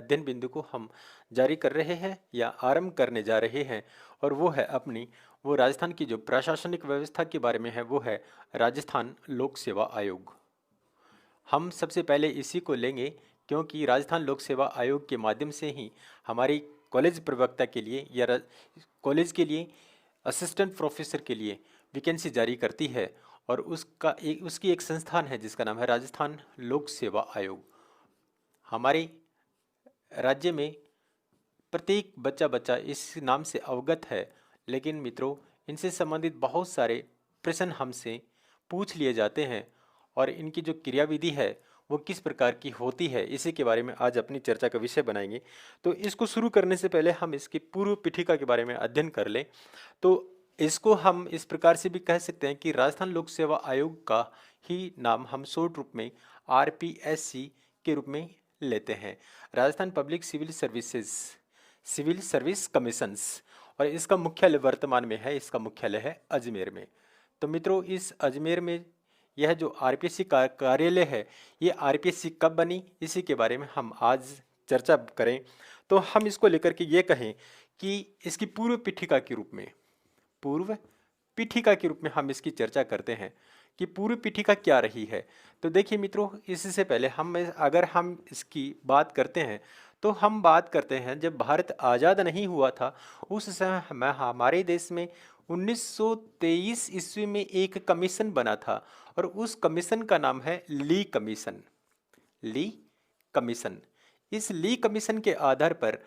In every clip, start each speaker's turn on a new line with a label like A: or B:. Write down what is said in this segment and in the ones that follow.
A: अध्ययन बिंदु को हम जारी कर रहे हैं या आरंभ करने जा रहे हैं, और वो है अपनी वो राजस्थान की जो प्रशासनिक व्यवस्था के बारे में है, वो है राजस्थान लोक सेवा आयोग। हम सबसे पहले इसी को लेंगे क्योंकि राजस्थान लोक सेवा आयोग के माध्यम से ही हमारी कॉलेज प्रवक्ता के लिए या कॉलेज के लिए असिस्टेंट प्रोफेसर के लिए वैकेंसी जारी करती है, और उसकी एक संस्थान है जिसका नाम है राजस्थान लोक सेवा आयोग। हमारे राज्य में प्रत्येक बच्चा बच्चा इस नाम से अवगत है, लेकिन मित्रों इनसे संबंधित बहुत सारे प्रश्न हमसे पूछ लिए जाते हैं, और इनकी जो क्रियाविधि है वो किस प्रकार की होती है, इसी के बारे में आज अपनी चर्चा का विषय बनाएंगे। तो इसको शुरू करने से पहले हम इसकी पूर्व पीठिका के बारे में अध्ययन कर लें। तो इसको हम इस प्रकार से भी कह सकते हैं कि राजस्थान लोक सेवा आयोग का ही नाम हम शॉर्ट रूप में आरपीएससी के रूप में लेते हैं, Rajasthan public civil service commissions, और इसका मुख्यालय वर्तमान में है, इसका मुख्यालय है अजमेर में। तो मित्रों इस अजमेर में यह जो आरपीएससी का कार्यालय है, ये आरपीएससी कब बनी, इसी के बारे में हम आज चर्चा करें। तो हम इसको लेकर के ये कहें कि इसकी पूर्व पीठिका के रूप में हम इसकी चर्चा करते हैं कि पूर्व पीठिका क्या रही है। तो देखिए मित्रों, इससे पहले अगर हम इसकी बात करते हैं तो हम बात करते हैं जब भारत आज़ाद नहीं हुआ था, उस समय हमारे देश में 1923 ईस्वी में एक कमीशन बना था, और उस कमीशन का नाम है ली कमीशन। इस ली कमीशन के आधार पर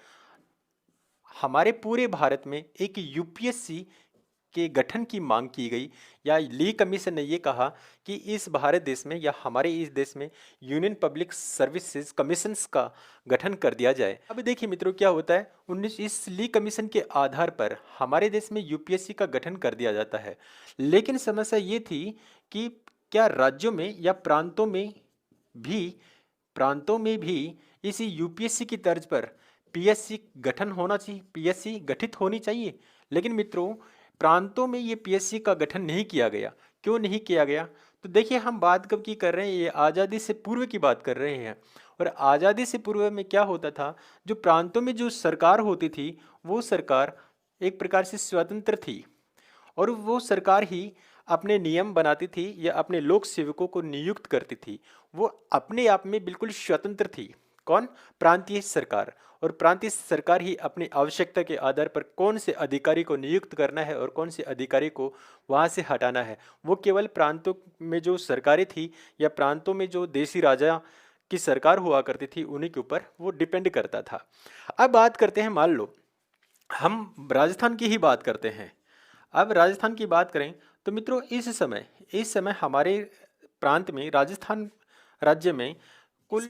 A: हमारे पूरे भारत में एक यूपीएससी के गठन की मांग की गई, या ली कमीशन ने यह कहा कि इस भारत देश में या हमारे इस देश में यूनियन पब्लिक सर्विसेज कमीशंस का गठन कर दिया जाए। अब देखिए मित्रों क्या होता है, इस ली कमीशन के आधार पर हमारे देश में यूपीएससी का गठन कर दिया जाता है, लेकिन समस्या ये थी कि क्या राज्यों में या प्रांतों में भी इसी यूपीएससी की तर्ज पर पीएससी गठित होनी चाहिए। लेकिन मित्रों प्रांतों में ये पीएससी का गठन नहीं किया गया। क्यों नहीं किया गया? तो देखिए हम बात कब की कर रहे हैं, ये आज़ादी से पूर्व की बात कर रहे हैं। और आज़ादी से पूर्व में क्या होता था, जो प्रांतों में जो सरकार होती थी वो सरकार एक प्रकार से स्वतंत्र थी, और वो सरकार ही अपने नियम बनाती थी या अपने लोक सेवकों को नियुक्त करती थी। वो अपने आप में बिल्कुल स्वतंत्र थी। कौन? प्रांतीय सरकार। और प्रांतीय सरकार ही अपनी आवश्यकता के आधार पर कौन से अधिकारी को नियुक्त करना है और कौन से अधिकारी को वहाँ से हटाना है, वो केवल प्रांतों में जो सरकारें थी या प्रांतों में जो देसी राजा की सरकार हुआ करती थी उन्हीं के ऊपर वो डिपेंड करता था। अब बात करते हैं, मान लो हम राजस्थान की ही बात करते हैं। अब राजस्थान की बात करें तो मित्रों इस समय हमारे प्रांत में, राजस्थान राज्य में कुल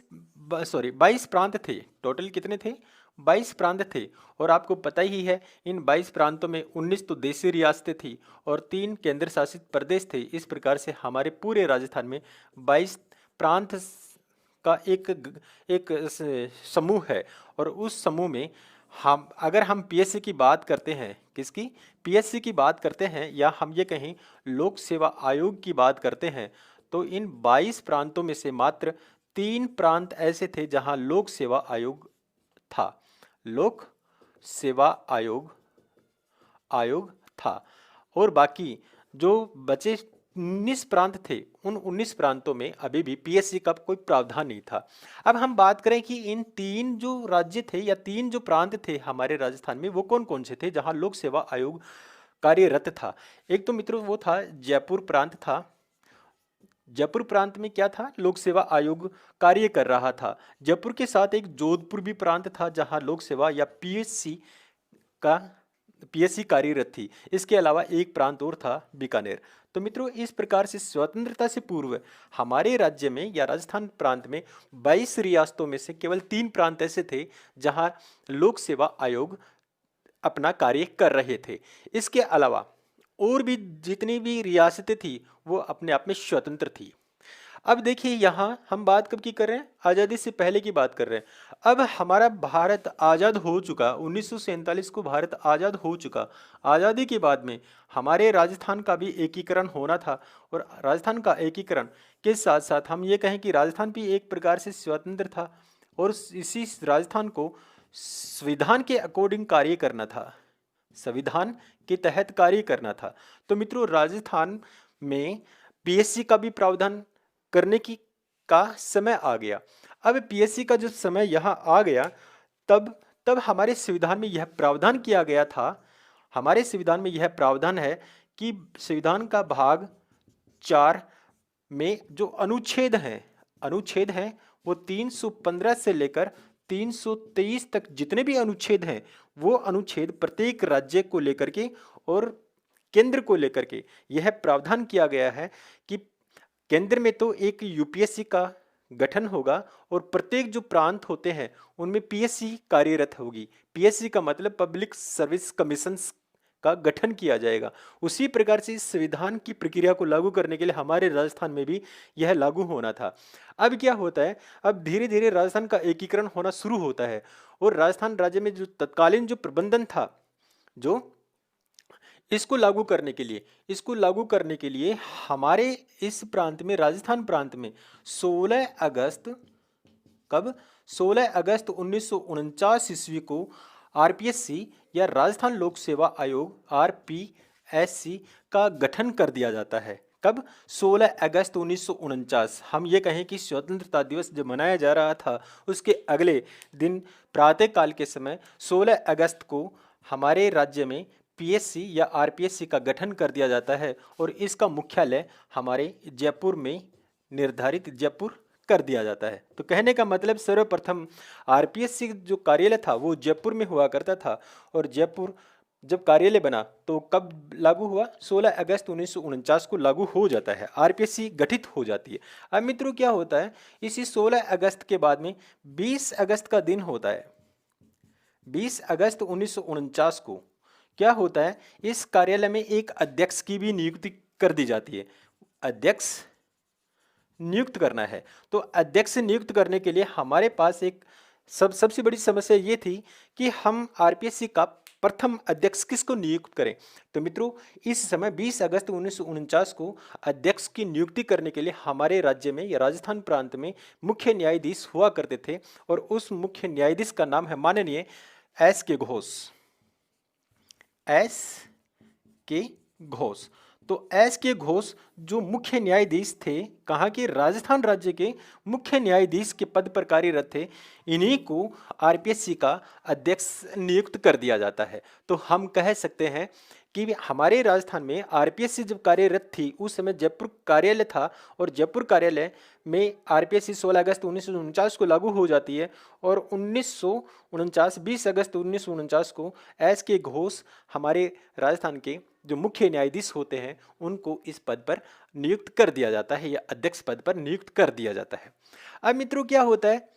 A: 22 प्रांत थे। टोटल कितने थे? 22 प्रांत थे। और आपको पता ही है इन 22 प्रांतों में 19 तो देशी रियासतें थी और 3 केंद्र शासित प्रदेश थे। इस प्रकार से हमारे पूरे राजस्थान में 22 प्रांत का एक समूह है। और उस समूह में अगर हम पीएससी की बात करते हैं, किसकी? पीएससी की बात करते हैं, या हम ये कहें लोक सेवा आयोग की बात करते हैं, तो इन 22 प्रांतों में से मात्र 3 प्रांत ऐसे थे जहां लोक सेवा आयोग था। लोक सेवा आयोग था। और बाकी जो बचे 19 प्रांत थे, उन 19 प्रांतों में अभी भी पीएससी का कोई प्रावधान नहीं था। अब हम बात करें कि इन 3 जो राज्य थे या 3 जो प्रांत थे हमारे राजस्थान में, वो कौन कौन से थे जहां लोक सेवा आयोग कार्यरत था। एक तो मित्रों वो था जयपुर प्रांत था। जयपुर प्रांत में क्या था? लोक सेवा आयोग कार्य कर रहा था। जयपुर के साथ एक जोधपुर भी प्रांत था जहां लोक सेवा या पीएससी कार्यरत थी। इसके अलावा एक प्रांत और था, बीकानेर। तो मित्रों इस प्रकार से स्वतंत्रता से पूर्व हमारे राज्य में या राजस्थान प्रांत में 22 रियासतों में से केवल 3 प्रांत ऐसे थे जहां लोक सेवा आयोग अपना कार्य कर रहे थे। इसके अलावा और भी जितनी भी रियासतें थी वो अपने आप में स्वतंत्र थी। अब देखिए यहाँ हम बात कब की कर रहे हैं? आज़ादी से पहले की बात कर रहे हैं। अब हमारा भारत आज़ाद हो चुका, 1947 को भारत आज़ाद हो चुका। आज़ादी के बाद में हमारे राजस्थान का भी एकीकरण होना था, और राजस्थान का एकीकरण के साथ साथ हम ये कहें कि राजस्थान भी एक प्रकार से स्वतंत्र था। और इसी राजस्थान को संविधान के अकॉर्डिंग कार्य करना था, संविधान के तहत कार्य करना था। तो मित्रों, राजस्थान में पीएससी का भी प्रावधान करने की का समय आ गया। अब पीएससी का जो समय यहाँ आ गया, तब तब हमारे संविधान में यह प्रावधान किया गया था, हमारे संविधान में यह प्रावधान है कि संविधान का भाग 4 में जो अनुच्छेद हैं वो 315 से लेकर 323 तक जितने भी अनुच्छेद हैं, वो अनुच्छेद प्रत्येक राज्य को लेकर के और केंद्र को लेकर के यह प्रावधान किया गया है कि केंद्र में तो एक यूपीएससी का गठन होगा और प्रत्येक जो प्रांत होते हैं उनमें पीएससी कार्यरत होगी। पीएससी का मतलब पब्लिक सर्विस कमीशन का गठन किया जाएगा। उसी प्रकार से इस संविधान की प्रक्रिया को लागू करने के लिए हमारे राजस्थान में भी यह लागू होना था। अब क्या होता है, अब धीरे धीरे राजस्थान का एकीकरण होना शुरू होता है और राजस्थान राज्य में जो तत्कालीन जो प्रबंधन था, जो इसको लागू करने के लिए हमारे इस प्रांत में, राजस्थान प्रांत में 16 अगस्त 16 अगस्त 1949 ईस्वी को आरपीएससी या राजस्थान लोक सेवा आयोग आरपीएससी का गठन कर दिया जाता है। कब? 16 अगस्त 1949। हम ये कहें कि स्वतंत्रता दिवस जब मनाया जा रहा था उसके अगले दिन प्रातःकाल के समय 16 अगस्त को हमारे राज्य में पीएससी या आरपीएससी का गठन कर दिया जाता है और इसका मुख्यालय हमारे जयपुर में निर्धारित जयपुर कर दिया जाता है। तो कहने का मतलब सर्वप्रथम आरपीएससी जो कार्यालय था वो जयपुर में हुआ करता था और जयपुर जब कार्यालय बना तो कब लागू हुआ? 16 अगस्त 1949 को लागू हो जाता है, आरपीएससी गठित हो जाती है। अब मित्रों क्या होता है, इसी 16 अगस्त के बाद में 20 अगस्त का दिन होता है। 20 अगस्त 1949 को क्या होता है, इस कार्यालय में एक अध्यक्ष की भी नियुक्ति कर दी जाती है। अध्यक्ष नियुक्त करना है, तो अध्यक्ष नियुक्त करने के लिए हमारे पास एक सबसे बड़ी समस्या ये थी कि हम आरपीएससी का प्रथम अध्यक्ष किसको नियुक्त करें। तो मित्रों, इस समय 20 अगस्त 1949 को अध्यक्ष की नियुक्ति करने के लिए हमारे राज्य में या राजस्थान प्रांत में मुख्य न्यायाधीश हुआ करते थे और उस मुख्य न्यायाधीश का नाम है माननीय एस के घोष। एस के घोष। तो एस के घोष जो मुख्य न्यायाधीश थे, कहाँ के? राजस्थान राज्य के मुख्य न्यायाधीश के पद पर कार्यरत थे। इन्हीं को आरपीएससी का अध्यक्ष नियुक्त कर दिया जाता है। तो हम कह सकते हैं कि हमारे राजस्थान में आरपीएससी जब कार्यरत थी उस समय जयपुर कार्यालय था और जयपुर कार्यालय में आरपीएससी 16 अगस्त 1949 को लागू हो जाती है और 20 अगस्त 1949 को एस के घोष हमारे राजस्थान के जो मुख्य न्यायाधीश होते हैं उनको इस पद पर नियुक्त कर दिया जाता है या अध्यक्ष पद पर नियुक्त कर दिया जाता है। अब मित्रों क्या होता है,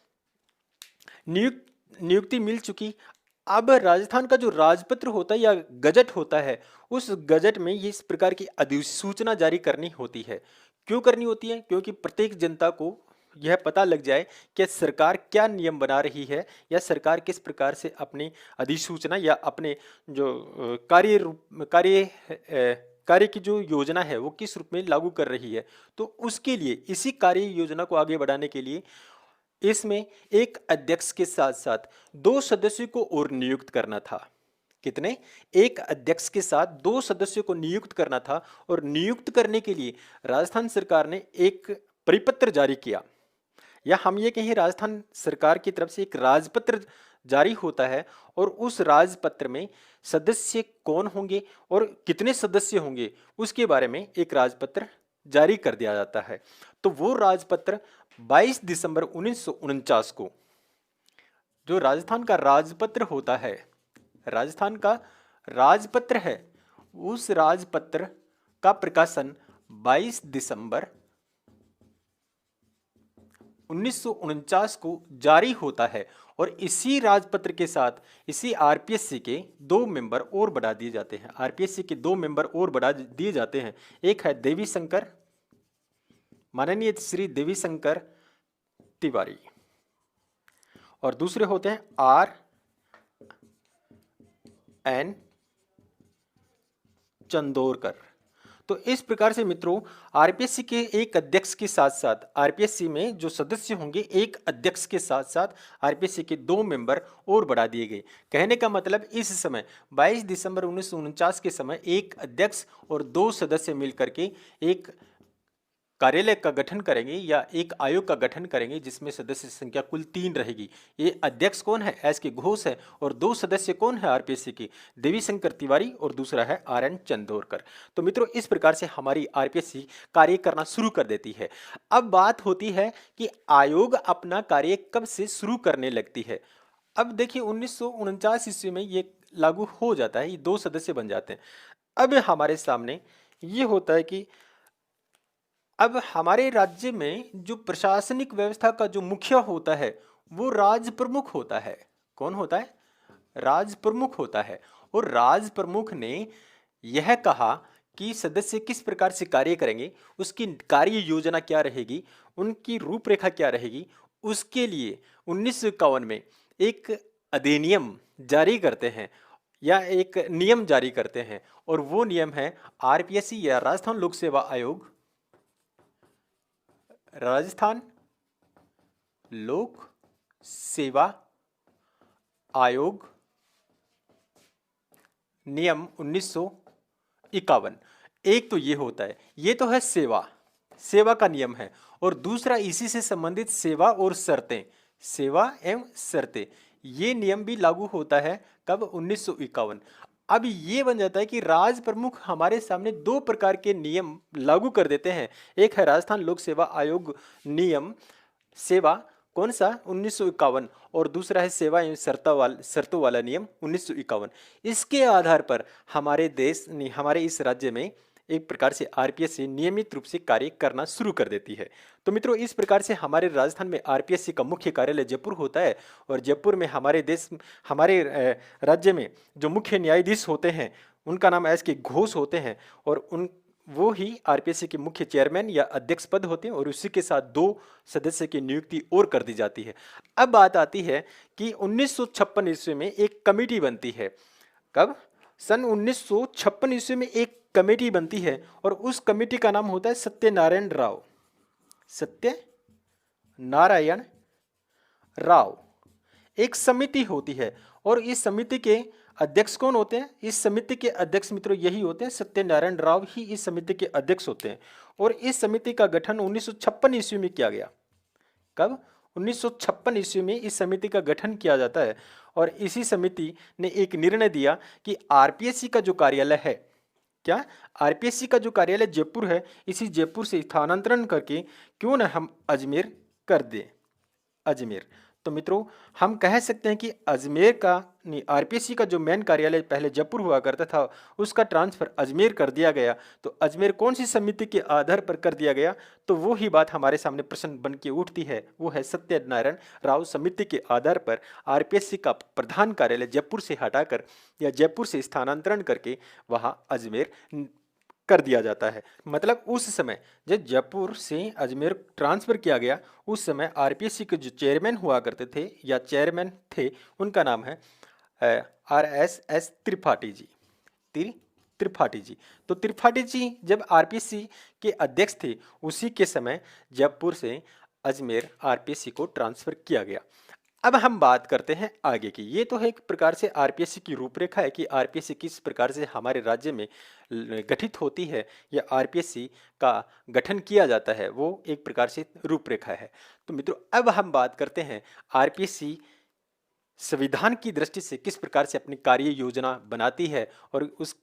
A: नियुक्ति मिल चुकी। अब राजस्थान का जो राजपत्र होता है या गजट होता है, उस गजट में इस प्रकार की अधिसूचना जारी करनी होती है। क्यों करनी होती है? क्योंकि प्रत्येक जनता को यह पता लग जाए कि सरकार क्या नियम बना रही है या सरकार किस प्रकार से अपनी अधिसूचना या अपने जो कार्य की जो योजना है वो किस रूप में लागू कर रही है। तो उसके लिए, इसी कार्य योजना को आगे बढ़ाने के लिए इसमें एक अध्यक्ष के साथ साथ 2 सदस्यों को और नियुक्त करना था। कितने? एक अध्यक्ष के साथ 2 सदस्यों को नियुक्त करना था और नियुक्त करने के लिए राजस्थान सरकार ने एक परिपत्र जारी किया, या हम ये कहें राजस्थान सरकार की तरफ से एक राजपत्र जारी होता है और उस राजपत्र में सदस्य कौन होंगे और कितने सदस्य होंगे उसके बारे में एक राजपत्र जारी कर दिया जाता है। तो वो राजपत्र 22 दिसंबर 1949 को, जो राजस्थान का राजपत्र होता है, राजस्थान का राजपत्र है, उस राजपत्र का प्रकाशन 22 दिसंबर 1949 को जारी होता है और इसी राजपत्र के साथ इसी आरपीएससी के 2 मेंबर और बढ़ा दिए जाते हैं। आरपीएससी के 2 मेंबर और बढ़ा दिए जाते हैं। एक है देवी शंकर, माननीय श्री देवी शंकर तिवारी, और दूसरे होते हैं आर एन चंदोरकर। तो इस प्रकार से मित्रों आरपीएससी के एक अध्यक्ष के साथ साथ आरपीएससी में जो सदस्य होंगे एक अध्यक्ष के साथ साथ आरपीएससी के 2 मेंबर और बढ़ा दिए गए। कहने का मतलब इस समय 22 दिसंबर 1949 के समय एक अध्यक्ष और 2 सदस्य मिलकर के एक कार्यालय का गठन करेंगे या एक आयोग का गठन करेंगे जिसमें सदस्य संख्या कुल 3 रहेगी। ये अध्यक्ष कौन है? एस के घोष है। और 2 सदस्य कौन है आरपीएससी के? देवी शंकर तिवारी और दूसरा है आर.एन. चंदोरकर। तो मित्रों इस प्रकार से हमारी आरपीएससी कार्य करना शुरू कर देती है। अब बात होती है कि आयोग अपना कार्य कब से शुरू करने लगती है। अब देखिए 1949 ईस्वी में ये लागू हो जाता है, ये 2 सदस्य बन जाते हैं। अब हमारे सामने ये होता है कि अब हमारे राज्य में जो प्रशासनिक व्यवस्था का जो मुखिया होता है वो राज प्रमुख होता है। कौन होता है? राज प्रमुख होता है। और राज प्रमुख ने यह कहा कि सदस्य किस प्रकार से कार्य करेंगे, उसकी कार्य योजना क्या रहेगी, उनकी रूपरेखा क्या रहेगी, उसके लिए 1951 में एक अधिनियम जारी करते हैं या एक नियम जारी करते हैं। और वो नियम है आरपीएससी या राजस्थान लोक सेवा आयोग, राजस्थान लोक सेवा आयोग नियम 1951। एक तो ये होता है, ये तो है सेवा का नियम है। और दूसरा इसी से संबंधित सेवा और शर्तें, सेवा एवं शर्तें, ये नियम भी लागू होता है कब? 1951। अब ये बन जाता है कि राज प्रमुख हमारे सामने 2 प्रकार के नियम लागू कर देते हैं। एक है राजस्थान लोक सेवा आयोग नियम सेवा, कौन सा? 1951। और दूसरा है सेवा एवं शर्तों वाला नियम 1951। इसके आधार पर हमारे देश हमारे इस राज्य में एक प्रकार से आरपीएससी नियमित रूप से कार्य करना शुरू कर देती है। तो मित्रों इस प्रकार से हमारे राजस्थान में आरपीएससी का मुख्य कार्यालय जयपुर होता है। और जयपुर में हमारे राज्य में जो मुख्य न्यायाधीश होते हैं उनका नाम एस के घोष होते हैं। और वो ही आरपीएससी के मुख्य चेयरमैन या अध्यक्ष पद होते हैं। और उसी के साथ 2 सदस्य की नियुक्ति और कर दी जाती है। अब बात आती है कि 1956 ईस्वी में एक कमेटी बनती है। कब? सन 1956 ईस्वी में एक कमेटी बनती है और उस कमेटी का नाम होता है सत्यनारायण राव। सत्यनारायण राव एक समिति होती है। और इस समिति के अध्यक्ष कौन होते हैं? इस समिति के अध्यक्ष मित्रों यही होते हैं, सत्यनारायण राव ही इस समिति के अध्यक्ष होते हैं। और इस समिति का गठन 1956 ईस्वी में किया गया। कब? 1956 ईस्वी में इस समिति का गठन किया जाता है। और इसी समिति ने एक निर्णय दिया कि आरपीएससी का जो कार्यालय है, क्या? आरपीएससी का जो कार्यालय जयपुर है, इसी जयपुर से स्थानांतरण करके क्यों ना हम अजमेर कर दें। अजमेर। तो मित्रों हम कह सकते हैं कि अजमेर का आरपीएससी का जो मेन कार्यालय पहले जयपुर हुआ करता था उसका ट्रांसफर अजमेर कर दिया गया। तो अजमेर कौन सी समिति के आधार पर कर दिया गया? तो वो ही बात हमारे सामने प्रश्न बन के उठती है, वो है सत्यनारायण राव समिति के आधार पर आरपीएससी का प्रधान कार्यालय जयपुर से हटाकर या जयपुर से स्थानांतरण करके वहाँ अजमेर कर दिया जाता है। मतलब उस समय जब जयपुर से अजमेर ट्रांसफर किया गया उस समय आरपीएससी के जो चेयरमैन हुआ करते थे या चेयरमैन थे उनका नाम है RSS त्रिपाठी जी। त्रिपाठी जी। तो त्रिपाठी जी जब आरपीएससी के अध्यक्ष थे उसी के समय जयपुर से अजमेर आरपीएससी को ट्रांसफर किया गया। अब हम बात करते हैं आगे की। ये तो है एक प्रकार से आरपीएससी की रूपरेखा है कि आरपीएससी किस प्रकार से हमारे राज्य में गठित होती है या आरपीएससी का गठन किया जाता है, वो एक प्रकार से रूपरेखा है। तो मित्रों अब हम बात करते हैं आरपीएससी संविधान की दृष्टि से किस प्रकार से अपनी कार्य योजना बनाती है और उस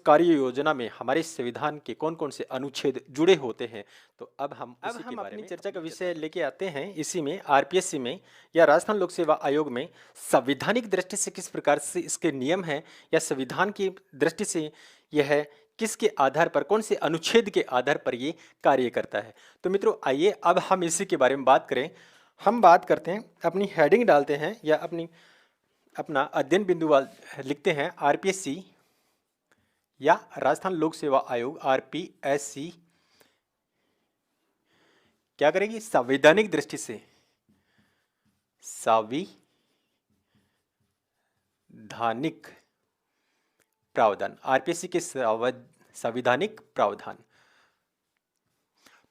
A: कार्य योजना में हमारे संविधान के कौन कौन से अनुच्छेद जुड़े होते हैं। तो अब हम अपनी चर्चा का विषय लेके आते हैं इसी में आरपीएससी में या राजस्थान लोक सेवा आयोग में संवैधानिक दृष्टि से किस प्रकार से इसके नियम हैं या संविधान की दृष्टि से यह किसके आधार पर, कौन से अनुच्छेद के आधार पर ये कार्य करता है। तो मित्रों आइए अब हम इसी के बारे में बात करें। हम बात करते हैं, अपनी हेडिंग डालते हैं या अपना अध्ययन बिंदु लिखते हैं आरपीएससी या राजस्थान लोक सेवा आयोग आरपीएससी क्या करेगी? संवैधानिक दृष्टि से संवैधानिक प्रावधान, आरपीएससी के संवैधानिक प्रावधान।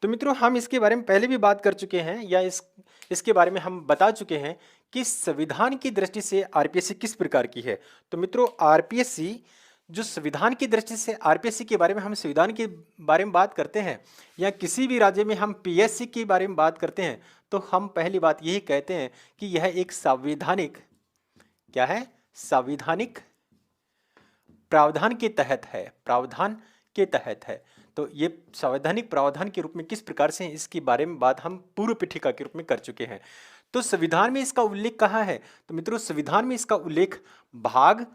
A: तो मित्रों हम इसके बारे में पहले भी बात कर चुके हैं या इसके बारे में हम बता चुके हैं कि संविधान की दृष्टि से आरपीएससी किस प्रकार की है। तो मित्रों आरपीएससी जो संविधान की दृष्टि से आरपीएससी के बारे में हम संविधान के बारे में बात करते हैं या किसी भी राज्य में हम पीएससी के बारे में बात करते हैं तो हम पहली बात यही कहते हैं कि यह एक संवैधानिक क्या है, संवैधानिक प्रावधान के तहत है, प्रावधान के तहत है। तो ये संवैधानिक प्रावधान के रूप में किस प्रकार से इसके बारे में बात हम पूर्व पीठिका के रूप में कर चुके हैं। तो संविधान में इसका उल्लेख कहाँ है, तो मित्रों संविधान में इसका उल्लेख भाग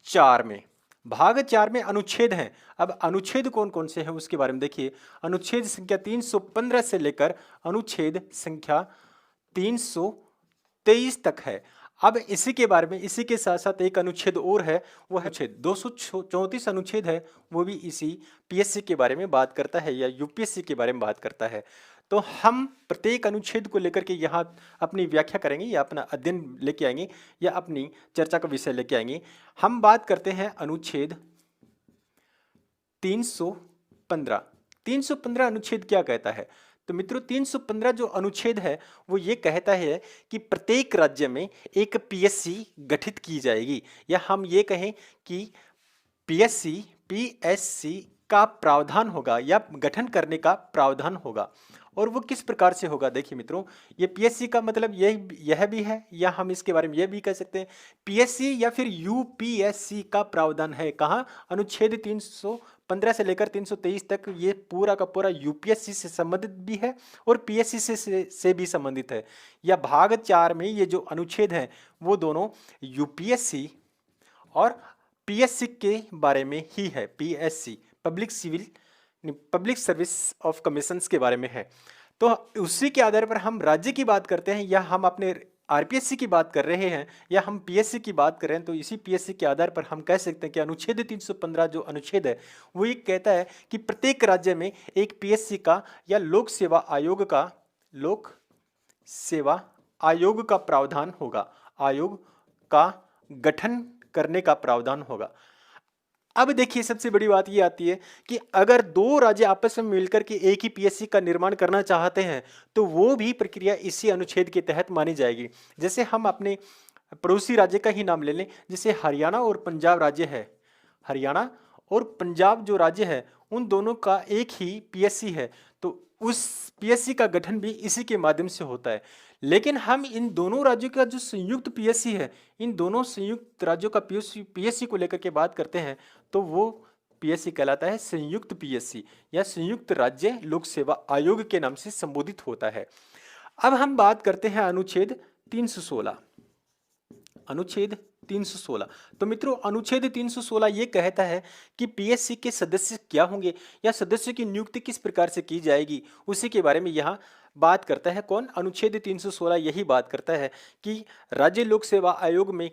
A: 4 में, भाग 4 में अनुच्छेद हैं। अब अनुच्छेद कौन कौन से हैं उसके बारे में देखिए। अनुच्छेद संख्या 315 से लेकर अनुच्छेद संख्या 323 तक है। अब इसी के बारे में, इसी के साथ साथ एक अनुच्छेद और है, वो है अनुच्छेद 234 अनुच्छेद है, वो भी इसी पीएससी के बारे में बात करता है या यूपीएससी के बारे में बात करता है। तो हम प्रत्येक अनुच्छेद को लेकर के यहाँ अपनी व्याख्या करेंगे या अपना अध्ययन लेके आएंगे या अपनी चर्चा का विषय लेके आएंगे। हम बात करते हैं अनुच्छेद 315। 315 अनुच्छेद क्या कहता है, तो मित्रों 315 जो अनुच्छेद है वो ये कहता है कि प्रत्येक राज्य में एक पीएससी गठित की जाएगी, या हम ये कहें कि पीएससी का प्रावधान होगा या गठन करने का प्रावधान होगा। और वो किस प्रकार से होगा, देखिए मित्रों ये पीएससी का मतलब यह भी है, या हम इसके बारे में यह भी कह सकते हैं पीएससी या फिर यूपीएससी का प्रावधान है। कहाँ, अनुच्छेद 315 से लेकर 323 तक ये पूरा का पूरा यूपीएससी से संबंधित भी है और पीएससी से भी संबंधित है। या भाग 4 में ये जो अनुच्छेद हैं वो दोनों यूपीएससी और पीएससी के बारे में ही है। PSC public service of commissions के बारे में है। तो उसी के आधार पर हम राज्य की बात करते हैं या हम अपने आरपीएससी की बात कर रहे हैं या हम पीएससी की बात कर रहे हैं, तो इसी पीएससी के आधार पर हम कह सकते हैं कि अनुच्छेद 315 जो अनुच्छेद है वो ये कहता है कि प्रत्येक राज्य में एक पीएससी का या लोक सेवा आयोग का प्रावधान होगा, आयोग का गठन करने का प्रावधान होगा। अब देखिए सबसे बड़ी बात ये आती है कि अगर दो राज्य आपस में मिलकर के एक ही पीएससी का निर्माण करना चाहते हैं तो वो भी प्रक्रिया इसी अनुच्छेद के तहत मानी जाएगी। जैसे हम अपने पड़ोसी राज्य का ही नाम ले लें, जैसे हरियाणा और पंजाब राज्य है, हरियाणा और पंजाब जो राज्य है उन दोनों का एक ही पीएससी है, तो उस पीएससी का गठन भी इसी के माध्यम से होता है। लेकिन हम इन दोनों राज्यों का जो संयुक्त पीएससी है, इन दोनों संयुक्त राज्यों का पीएससी को लेकर के बात करते हैं तो वो पीएससी कहलाता है संयुक्त पीएससी या संयुक्त राज्य लोक सेवा आयोग के नाम से संबोधित होता है। अब हम बात करते हैं अनुच्छेद 316। अनुच्छेद 316, तो मित्रों अनुच्छेद 316 ये कहता है कि पीएससी के सदस्य क्या होंगे या सदस्य की नियुक्ति किस प्रकार से की जाएगी, उसी के बारे में यहाँ बात करता है। कौन, अनुच्छेद 316 यही बात करता है कि राज्य लोक सेवा आयोग में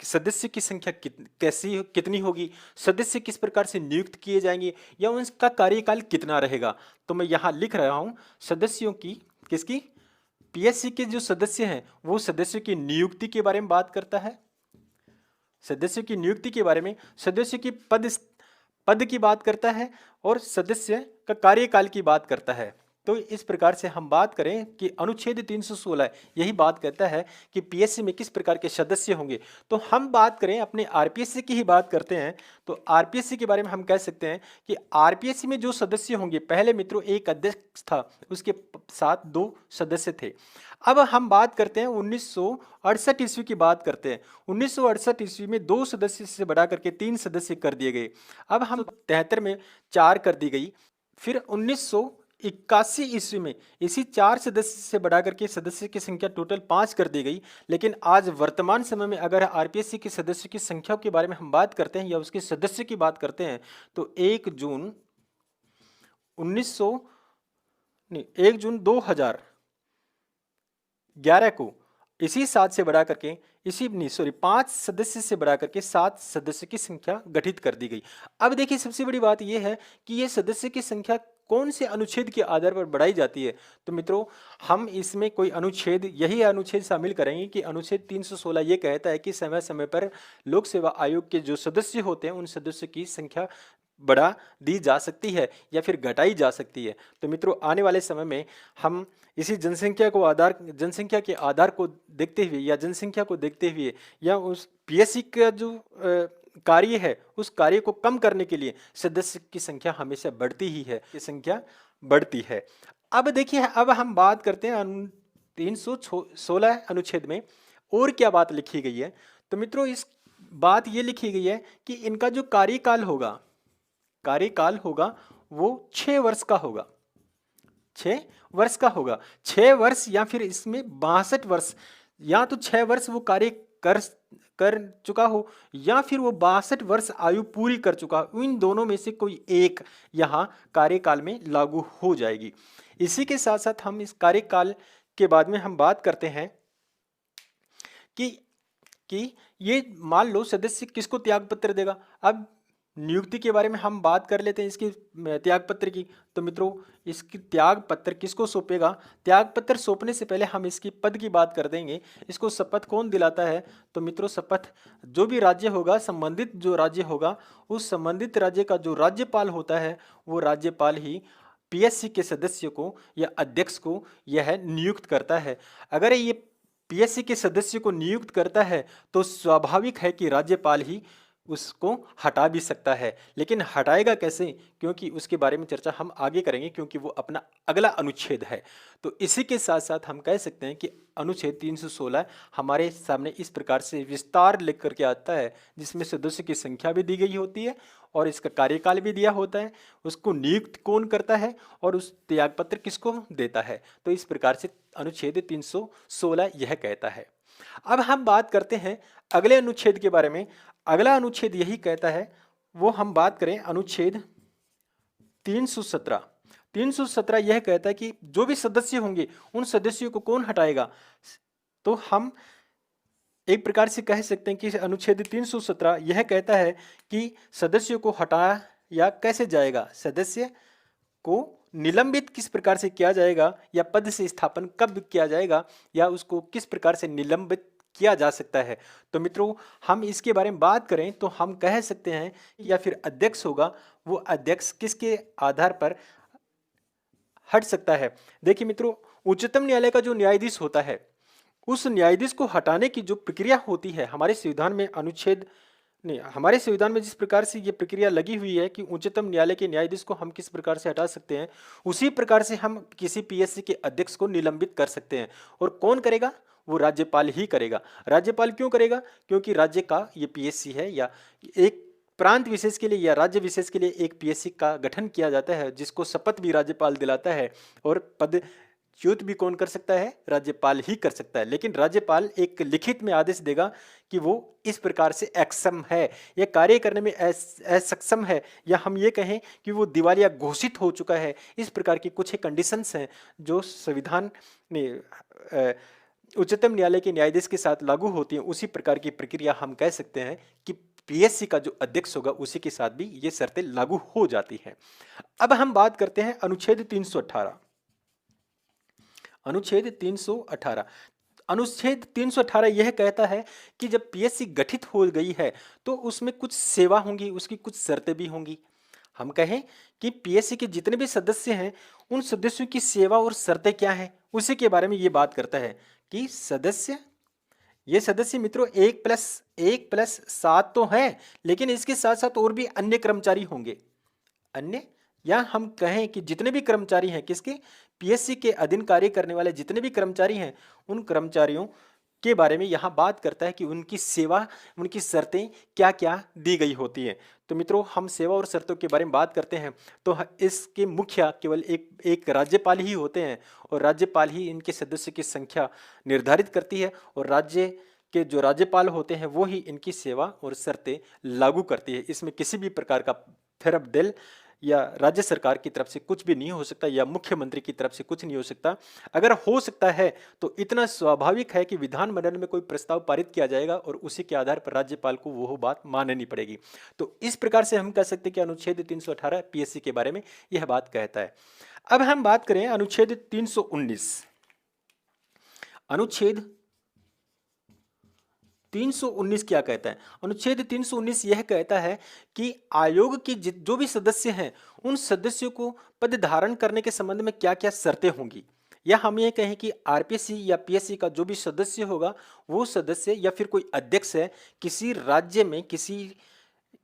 A: सदस्य की संख्या कितनी होगी, सदस्य किस प्रकार से नियुक्त किए जाएंगे या उनका कार्यकाल कितना रहेगा। तो मैं यहाँ लिख रहा हूँ सदस्यों की, किसकी, पीएससी के जो सदस्य हैं वो सदस्यों की नियुक्ति के बारे में बात करता है, सदस्यों की नियुक्ति के बारे में, सदस्य की पद की बात करता है और सदस्य का कार्यकाल की बात करता है। तो इस प्रकार से हम बात करें कि अनुच्छेद 316 यही बात कहता है कि पीएससी में किस प्रकार के सदस्य होंगे। तो हम बात करें अपने आरपीएससी की ही बात करते हैं, तो आरपीएससी के बारे में हम कह सकते हैं कि आरपीएससी में जो सदस्य होंगे, पहले मित्रों एक अध्यक्ष था, उसके साथ 2 सदस्य थे। अब हम बात करते हैं 1968 ईस्वी की बात करते हैं। 1968 ईस्वी में 2 सदस्य से बढ़ा करके 3 सदस्य कर दिए गए। अब हम 73 में 4 कर दी गई। फिर 1981 ईस्वी में इसी 4 सदस्य से बढ़ा करके सदस्य की संख्या टोटल 5 कर दी गई। लेकिन आज वर्तमान समय में अगर आरपीएससी के सदस्य की संख्या के बारे में हम बात करते हैं या उसके सदस्य की बात करते हैं तो 1 जून 2011 को इसी 7 से बढ़ा करके 5 सदस्य से बढ़ा करके 7 सदस्य की संख्या गठित कर दी गई। अब देखिए सबसे बड़ी बात यह है कि ये सदस्य की संख्या कौन से अनुच्छेद के आधार पर बढ़ाई जाती है। तो मित्रों हम इसमें कोई अनुच्छेद, यही अनुच्छेद शामिल करेंगे कि अनुच्छेद 316 ये कहता है कि समय समय पर लोक सेवा आयोग के जो सदस्य होते हैं उन सदस्यों की संख्या बढ़ा दी जा सकती है या फिर घटाई जा सकती है। तो मित्रों आने वाले समय में हम इसी जनसंख्या के आधार को देखते हुए या जनसंख्या को देखते हुए या उस पीएससी का जो कार्य है उस कार्य को कम करने के लिए सदस्य की संख्या हमेशा बढ़ती ही है, ये संख्या बढ़ती है। अब देखिए, अब हम बात करते हैं 316 अनुच्छेद में और क्या बात लिखी गई है। तो मित्रों इस बात ये लिखी गई है कि इनका जो कार्यकाल होगा वो 6 वर्ष का होगा। 6 वर्ष का होगा। 6 वर्ष या फिर इसमें 62 वर्ष, या तो 6 वर्ष वो कार्य कर चुका हो या फिर वो 62 वर्ष आयु पूरी कर चुका हो, इन दोनों में से कोई एक यहाँ कार्यकाल में लागू हो जाएगी। इसी के साथ साथ हम इस कार्यकाल के बाद में हम बात करते हैं कि ये मान लो सदस्य किसको त्याग पत्र देगा। अब नियुक्ति के बारे में हम बात कर लेते हैं इसकी त्याग पत्र की। तो मित्रों इसकी त्याग पत्र किसको सौंपेगा, त्याग पत्र सौंपने से पहले हम इसकी पद की बात कर देंगे। इसको शपथ कौन दिलाता है। तो मित्रों शपथ जो भी राज्य होगा, संबंधित जो राज्य होगा, उस संबंधित राज्य का जो राज्यपाल होता है वो राज्यपाल ही पीएससी के सदस्य को या अध्यक्ष को यह नियुक्त करता है। अगर ये पीएससी के सदस्य को नियुक्त करता है तो स्वाभाविक है कि राज्यपाल ही उसको हटा भी सकता है, लेकिन हटाएगा कैसे, क्योंकि उसके बारे में चर्चा हम आगे करेंगे, क्योंकि वो अपना अगला अनुच्छेद है। तो इसी के साथ साथ हम कह सकते हैं कि अनुच्छेद 316 हमारे सामने इस प्रकार से विस्तार लेकर के आता है, जिसमें सदस्य की संख्या भी दी गई होती है और इसका कार्यकाल भी दिया होता है, उसको नियुक्त कौन करता है और उस त्यागपत्र किसको देता है। तो इस प्रकार से अनुच्छेद 316 यह कहता है। अब हम बात करते हैं अगले अनुच्छेद के बारे में। अगला अनुच्छेद यही कहता है, वो हम बात करें अनुच्छेद 317। 317 यह कहता है कि जो भी सदस्य होंगे उन सदस्यों को कौन हटाएगा। तो हम एक प्रकार से कह सकते हैं कि अनुच्छेद 317 यह कहता है कि सदस्यों को हटाया या कैसे जाएगा, सदस्य को निलंबित किस प्रकार से किया जाएगा या पद से स्थापन कब किया जाएगा या उसको किस प्रकार से निलंबित किया जा सकता है। तो मित्रों हम इसके बारे में बात करें तो हम कह सकते हैं या फिर अध्यक्ष होगा, वो अध्यक्ष किसके आधार पर हट सकता है। देखिए मित्रों, उच्चतम न्यायालय का जो न्यायाधीश होता है उस न्यायाधीश को हटाने की जो प्रक्रिया होती है हमारे संविधान में हमारे संविधान में जिस प्रकार से ये प्रक्रिया लगी हुई है कि उच्चतम न्यायालय के न्यायाधीश को हम किस प्रकार से हटा सकते हैं, उसी प्रकार से हम किसी पीएससी के अध्यक्ष को निलंबित कर सकते हैं। और कौन करेगा, वो राज्यपाल ही करेगा। राज्यपाल क्यों करेगा, क्योंकि राज्य का ये पीएससी है या एक प्रांत विशेष के लिए या राज्य विशेष के लिए एक पीएससी का गठन किया जाता है, जिसको शपथ भी राज्यपाल दिलाता है और पद च्युत भी कौन कर सकता है, राज्यपाल ही कर सकता है। लेकिन राज्यपाल एक लिखित में आदेश देगा कि वो इस प्रकार से अक्षम है या कार्य करने में असक्षम है, या हम ये कहें कि वो दिवालिया घोषित हो चुका है। इस प्रकार की कुछ कंडीशंस हैं जो संविधान में उच्चतम न्यायालय के न्यायाधीश के साथ लागू होती है। उसी प्रकार की प्रक्रिया हम कह सकते हैं कि पीएससी का जो अध्यक्ष होगा उसी के साथ भी ये शर्तें लागू हो जाती हैं। अब हम बात करते हैं अनुच्छेद 318। अनुच्छेद 318 अनुच्छेद 318 यह कहता है कि जब पीएससी गठित हो गई है तो उसमें कुछ सेवा होंगी, उसकी कुछ शर्तें भी होंगी। हम कहें कि पीएससी के जितने भी सदस्य हैं उन सदस्यों की सेवा और शर्तें क्या हैं, उसी के बारे में ये बात करता है कि ये सदस्य मित्रों 1+1+7 तो हैं, लेकिन इसके साथ साथ और भी अन्य कर्मचारी होंगे। अन्य, या हम कहें कि जितने भी कर्मचारी हैं किसके, पीएससी के अधीन कार्य करने वाले जितने भी कर्मचारी हैं उन कर्मचारियों के बारे में यहाँ बात करता है कि उनकी सेवा, उनकी शर्तें क्या क्या दी गई होती हैं। तो मित्रों हम सेवा और शर्तों के बारे में बात करते हैं तो इसके मुखिया केवल एक राज्यपाल ही होते हैं और राज्यपाल ही इनके सदस्य की संख्या निर्धारित करती है और राज्य के जो राज्यपाल होते हैं वो ही इनकी सेवा और शर्तें लागू करती है। इसमें किसी भी प्रकार का फेरबदल या राज्य सरकार की तरफ से कुछ भी नहीं हो सकता या मुख्यमंत्री की तरफ से कुछ नहीं हो सकता। अगर हो सकता है तो इतना स्वाभाविक है कि विधानमंडल में कोई प्रस्ताव पारित किया जाएगा और उसी के आधार पर राज्यपाल को वो बात माननी पड़ेगी। तो इस प्रकार से हम कह सकते हैं कि अनुच्छेद 318 पीएससी के बारे में यह बात कहता है। अब हम बात करें अनुच्छेद 319। 319 क्या कहता है? अनुच्छेद 319 यह कहता है कि आयोग के जो भी सदस्य हैं उन सदस्यों को पद धारण करने के संबंध में क्या क्या शर्तें होंगी, या हम ये कहें कि आरपीएससी या पीएससी का जो भी सदस्य होगा वो सदस्य या फिर कोई अध्यक्ष है किसी राज्य में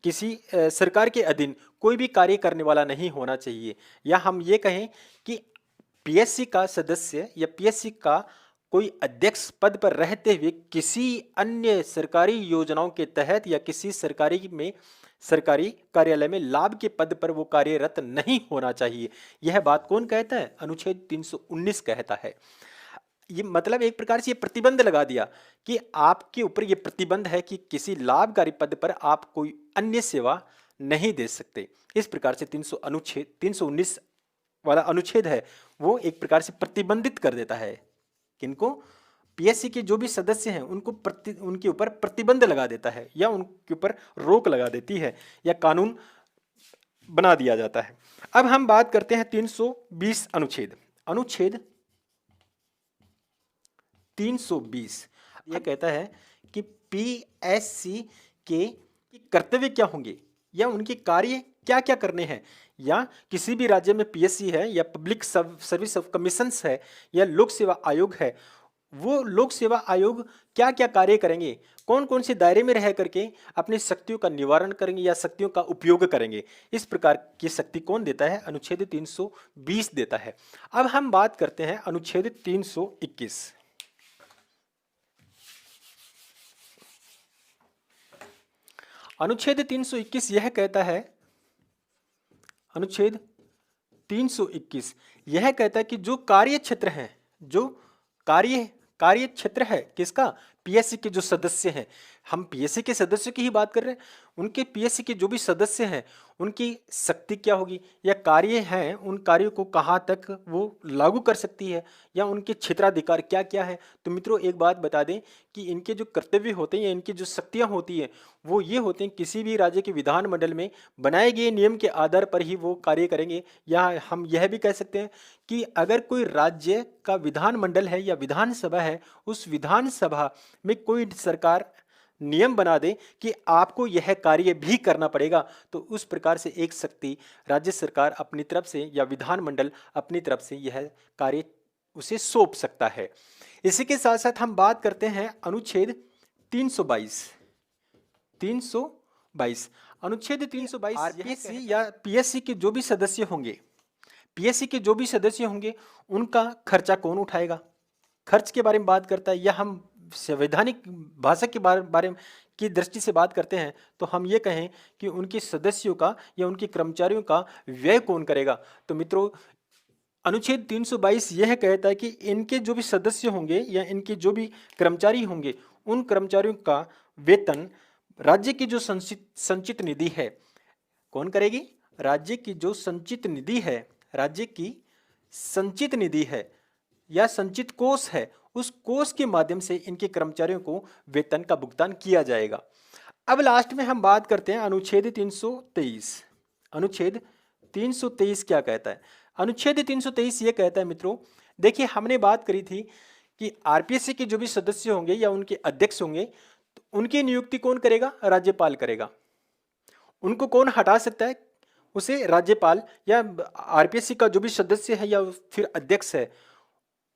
A: किसी सरकार के अधीन कोई भी कार्य करने वाला नहीं होना चाहिए, या हम ये कहें कि पीएससी का सदस्य या पीएससी का कोई अध्यक्ष पद पर रहते हुए किसी अन्य सरकारी योजनाओं के तहत या किसी सरकारी कार्यालय में लाभ के पद पर वो कार्यरत नहीं होना चाहिए। यह बात कौन कहता है? अनुच्छेद 319 कहता है। ये मतलब एक प्रकार से ये प्रतिबंध लगा दिया कि आपके ऊपर ये प्रतिबंध है कि किसी लाभकारी पद पर आप कोई अन्य सेवा नहीं दे सकते। इस प्रकार से 319 वाला अनुच्छेद है वो एक प्रकार से प्रतिबंधित कर देता है। किनको? पीएससी के जो भी सदस्य हैं उनके ऊपर प्रतिबंध लगा देता है, या उनके ऊपर रोक लगा देती है, या कानून बना दिया जाता है। अब हम बात करते हैं 320 अनुच्छेद 320 यह कहता है कि पीएससी के कर्तव्य क्या होंगे या उनके कार्य क्या क्या करने हैं, या किसी भी राज्य में पीएससी है या पब्लिक सर्विस ऑफ कमीशंस है या लोक सेवा आयोग है, वो लोक सेवा आयोग क्या क्या कार्य करेंगे, कौन कौन से दायरे में रह करके अपनी शक्तियों का निवारण करेंगे या शक्तियों का उपयोग करेंगे। इस प्रकार की शक्ति कौन देता है? अनुच्छेद 320 देता है। अब हम बात करते हैं अनुच्छेद 321। अनुच्छेद 321 यह कहता है, अनुच्छेद 321 यह कहता है कि जो कार्य क्षेत्र है, जो कार्य क्षेत्र है किसका? पीएससी के जो सदस्य हैं, हम पीएससी के सदस्यों की ही बात कर रहे हैं, उनके पीएससी के जो भी सदस्य हैं उनकी शक्ति क्या होगी या कार्य हैं, उन कार्यों को कहाँ तक वो लागू कर सकती है या उनके क्षेत्राधिकार क्या क्या है। तो मित्रों एक बात बता दें कि इनके जो कर्तव्य होते हैं या इनकी जो शक्तियाँ होती हैं वो ये होते हैं किसी भी राज्य के विधानमंडल में बनाए गए नियम के आधार पर ही वो कार्य करेंगे। या हम यह भी कह सकते हैं कि अगर कोई राज्य का विधानमंडल है या विधानसभा है, उस विधानसभा में कोई सरकार नियम बना दे कि आपको यह कार्य भी करना पड़ेगा, तो उस प्रकार से एक शक्ति राज्य सरकार अपनी तरफ से या विधानमंडल अपनी तरफ से यह कार्य उसे सौंप सकता है। इसी के साथ साथ हम बात करते हैं अनुच्छेद 322। अनुच्छेद 322 आरपीएससी या पीएससी के जो भी सदस्य होंगे उनका खर्चा कौन उठाएगा? खर्च के बारे में बात करता है, या हम संवैधानिक भाषा के बारे में की दृष्टि से बात करते हैं तो हम ये कहें कि उनके सदस्यों का या उनके कर्मचारियों का व्यय कौन करेगा। तो मित्रों अनुच्छेद 322 यह कहता है कि इनके जो भी सदस्य होंगे या इनके जो भी कर्मचारी होंगे उन कर्मचारियों का वेतन राज्य की जो संचित निधि है कौन करेगी? राज्य की जो संचित निधि है या संचित कोष है, उस कोष के माध्यम से इनके कर्मचारियों को वेतन का भुगतान किया जाएगा। अब लास्ट में हम बात करते हैं अनुच्छेद 323। अनुच्छेद 323 क्या कहता है? अनुच्छेद 323 ये कहता है मित्रों, देखिए हमने बात करी थी कि आरपीएससी के जो भी सदस्य होंगे या उनके अध्यक्ष होंगे तो उनकी नियुक्ति कौन करेगा? राज्यपाल करेगा। उनको कौन हटा सकता है? उसे राज्यपाल, या आरपीएससी का जो भी सदस्य है या फिर अध्यक्ष है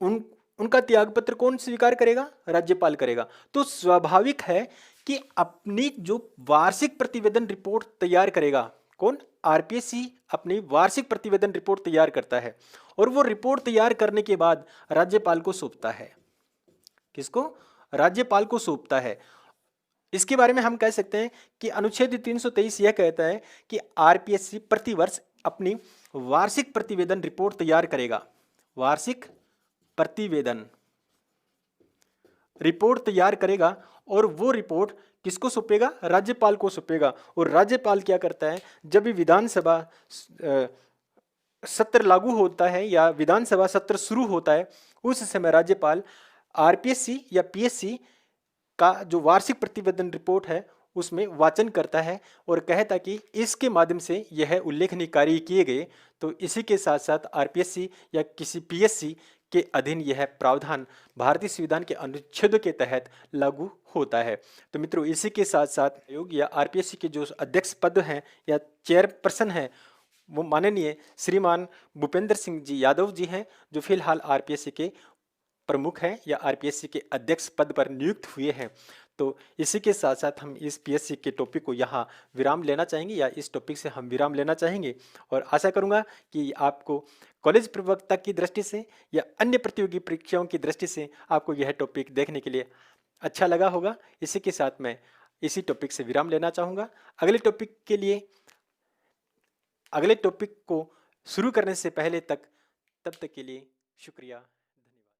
A: उनका त्यागपत्र कौन स्वीकार करेगा? राज्यपाल करेगा। तो स्वाभाविक है कि अपनी जो वार्षिक प्रतिवेदन रिपोर्ट तैयार करेगा कौन? आरपीएससी अपनी वार्षिक प्रतिवेदन रिपोर्ट तैयार करता है और वो रिपोर्ट तैयार करने के बाद राज्यपाल को सौंपता है। किसको? राज्यपाल को सौंपता है। इसके बारे में हम कह सकते हैं कि अनुच्छेद 323 यह कहता है कि आरपीएससी प्रतिवर्ष अपनी वार्षिक प्रतिवेदन रिपोर्ट तैयार करेगा। वार्षिक प्रतिवेदन रिपोर्ट तैयार करेगा और वो रिपोर्ट किसको सौंपेगा? राज्यपाल को सौंपेगा। और राज्यपाल क्या करता है? जब भी विधानसभा सत्र लागू होता है या विधानसभा सत्र शुरू होता है उस समय राज्यपाल आरपीएससी या पीएससी का जो वार्षिक प्रतिवेदन रिपोर्ट है उसमें वाचन करता है और कहता कि इसके माध्यम से यह उल्लेखनीय कार्य किए गए। तो इसी के साथ साथ आरपीएससी या किसी पीएससी के अधीन यह प्रावधान भारतीय संविधान के अनुच्छेदों के तहत लागू होता है। तो मित्रों, इसी के साथ साथ आयोग या आरपीएससी के जो अध्यक्ष पद हैं या चेयरपर्सन हैं, वो माननीय श्रीमान भूपेंद्र सिंह जी यादव जी हैं, जो फिलहाल आरपीएससी के प्रमुख हैं या आरपीएससी के अध्यक्ष पद पर नियुक्त हुए हैं। तो इसी के साथ साथ हम इस पीएससी के टॉपिक को यहाँ विराम लेना चाहेंगे, या इस टॉपिक से हम विराम लेना चाहेंगे, और आशा करूँगा कि आपको कॉलेज प्रवक्ता की दृष्टि से या अन्य प्रतियोगी परीक्षाओं की दृष्टि से आपको यह टॉपिक देखने के लिए अच्छा लगा होगा। इसी के साथ मैं इसी टॉपिक से विराम लेना चाहूँगा। अगले टॉपिक को शुरू करने से पहले तब तक के लिए शुक्रिया।